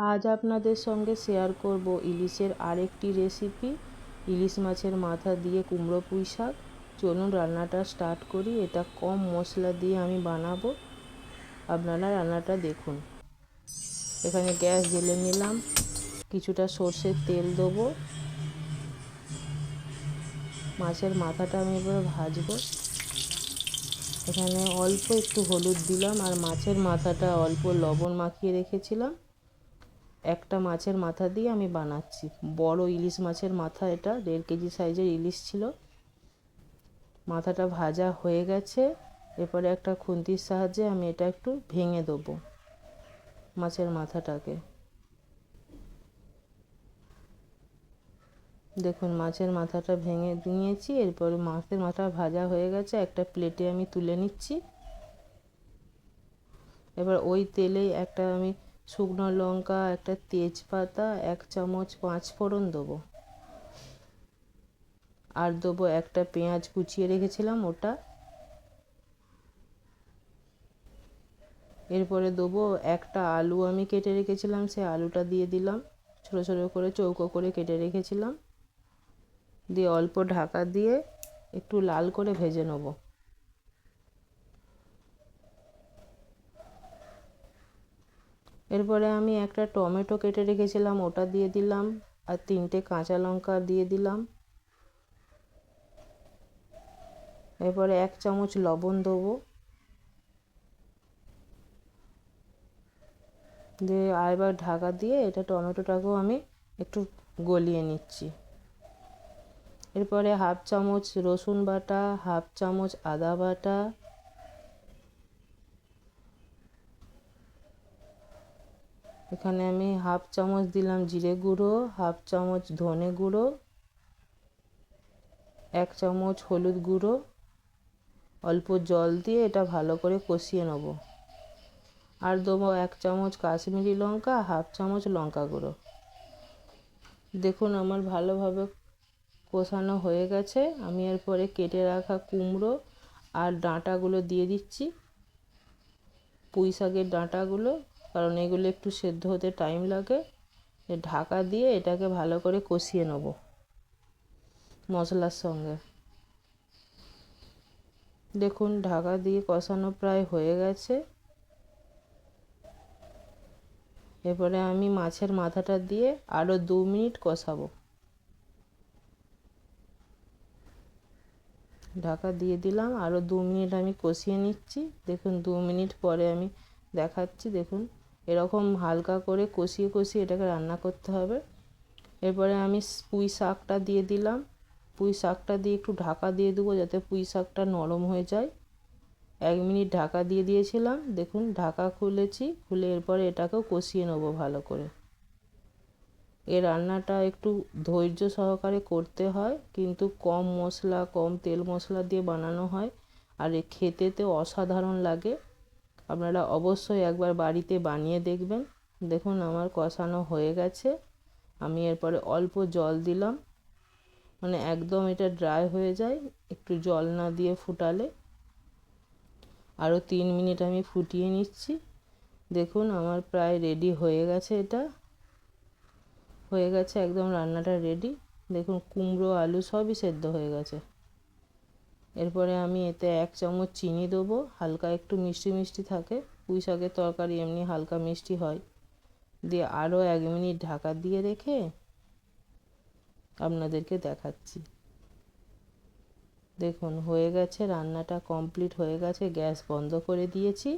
আজ আপনাদের সঙ্গে শেয়ার করব ইলিশের আরেকটি রেসিপি, ইলিশ মাছের মাথা দিয়ে কুমড়ো পুঁই শাক। চলুন রান্নাটা স্টার্ট করি। এটা কম মশলা দিয়ে আমি বানাবো, আপনারা রান্নাটা দেখুন। এখানে গ্যাস জ্বেলে নিলাম, কিছুটা সর্ষের তেল দেবো। মাছের মাথাটা আমি এবার ভাজবো। এখানে অল্প একটু হলুদ দিলাম, আর মাছের মাথাটা অল্প লবণ মাখিয়ে রেখেছিলাম। একটা মাছের মাথা দিয়ে আমি বানাচ্ছি, বড় ইলিশ মাছের মাথা, এটা 1.5 কেজি সাইজের ইলিশ ছিল। মাথাটা ভাজা হয়ে গেছে। এরপরে একটা খুন্তির সাহায্যে আমি এটা একটু ভেঙে দেবো মাছের মাথাটাকে। দেখুন মাছের মাথাটা ভেঙে নিয়েছি। এরপরে মাছের মাথা ভাজা হয়ে গেছে, একটা প্লেটে আমি তুলে নিচ্ছি। এবার ওই তেলেই একটা আমি শুকনো লঙ্কা, একটা তেজপাতা, 1 চামচ 5 ফোড়ন দেবো, আর দেবো একটা পেঁয়াজ কুচিয়ে রেখেছিলাম ওটা। এরপরে দেবো একটা আলু আমি কেটে রেখেছিলাম, সেই আলুটা দিয়ে দিলাম, ছোটো ছোটো করে চৌকো করে কেটে রেখেছিলাম। দিয়ে অল্প ঢাকা দিয়ে একটু লাল করে ভেজে নেব। এরপরে আমি একটা টমেটো কেটে রেখেছিলাম, ওটা দিয়ে দিলাম, আর 3টে কাঁচা লঙ্কা দিয়ে দিলাম। এরপরে 1 চামচ লবণ দেবো। দিয়ে আরেকবার ঢাকা দিয়ে এটা টমেটোটাকেও আমি একটু গলিয়ে নিচ্ছি। এরপরে 1/2 চামচ রসুন বাটা, 1/2 চামচ আদা বাটা, এখানে আমি 1/2 চামচ দিলাম জিরে গুঁড়ো, 1/2 চামচ ধনে গুঁড়ো, 1 চামচ হলুদ গুঁড়ো। অল্প জল দিয়ে এটা ভালো করে কষিয়ে নেব। আর দেবো 1 চামচ কাশ্মীরি লঙ্কা, 1/2 চামচ লঙ্কা গুঁড়ো। দেখুন আমার ভালোভাবে কষানো হয়ে গেছে। আমি এরপরে কেটে রাখা কুমড়ো আর ডাঁটাগুলো দিয়ে দিচ্ছি, পুঁই শাকের ডাঁটাগুলো, কারণ এগুলো একটু সেদ্ধ হতে টাইম লাগে। ঢাকা দিয়ে এটাকে ভালো করে কষিয়ে নেব মশলার সঙ্গে। দেখুন ঢাকা দিয়ে কষানো প্রায় হয়ে গেছে। এরপরে আমি মাছের মাথাটা দিয়ে আরও 2 মিনিট কষাবো। ঢাকা দিয়ে দিলাম, আরও 2 মিনিট আমি কষিয়ে নিচ্ছি। দেখুন 2 মিনিট পরে আমি দেখাচ্ছি। দেখুন এরকম হালকা করে কষিয়ে কষিয়ে এটাকে রান্না করতে হবে। এরপরে আমি পুঁই শাকটা দিয়ে দিলাম। পুঁই শাকটা দিয়ে একটু ঢাকা দিয়ে দেবো যাতে পুঁই শাকটা নরম হয়ে যায়। 1 মিনিট ঢাকা দিয়ে দিয়েছিলাম। দেখুন ঢাকা খুলেছি, খুলে এরপরে এটাকেও কষিয়ে নেবো ভালো করে। এই রান্নাটা একটু ধৈর্য সহকারে করতে হয়, কিন্তু কম মশলা কম তেল মশলা দিয়ে বানানো হয়, আর খেতেতে অসাধারণ লাগে। আপনারা অবশ্যই একবার বাড়িতে বানিয়ে দেখবেন। দেখুন আমার কষানো হয়ে গেছে। আমি এরপরে অল্প জল দিলাম, মানে একদম এটা ড্রাই হয়ে যায় একটু জল না দিয়ে ফুটালে। আরও 3 মিনিট আমি ফুটিয়ে নিচ্ছি। দেখুন আমার প্রায় রেডি হয়ে গেছে, এটা হয়ে গেছে একদম, রান্নাটা রেডি। দেখুন কুমড়ো আলু সবই সেদ্ধ হয়ে গেছে। এরপরে আমি এতে 1 চামচ চিনি দেবো, হালকা একটু মিষ্টি মিষ্টি থাকে, পুঁই শাকের তরকারি এমনি হালকা মিষ্টি হয়। দিয়ে আরও 1 মিনিট ঢাকা দিয়ে রেখে আপনাদেরকে দেখাচ্ছি। দেখুন হয়ে গেছে, রান্নাটা কমপ্লিট হয়ে গেছে। গ্যাস বন্ধ করে দিয়েছি।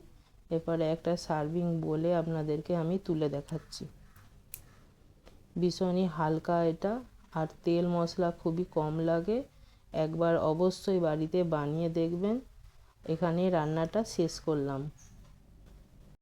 এরপরে একটা সার্ভিং বলে আপনাদেরকে আমি তুলে দেখাচ্ছি। ভীষণই হালকা এটা, আর তেল মশলা খুবই কম লাগে। একবার অবশ্যই বাড়িতে বানিয়ে দেখবেন। এখানে রান্নাটা শেষ করলাম।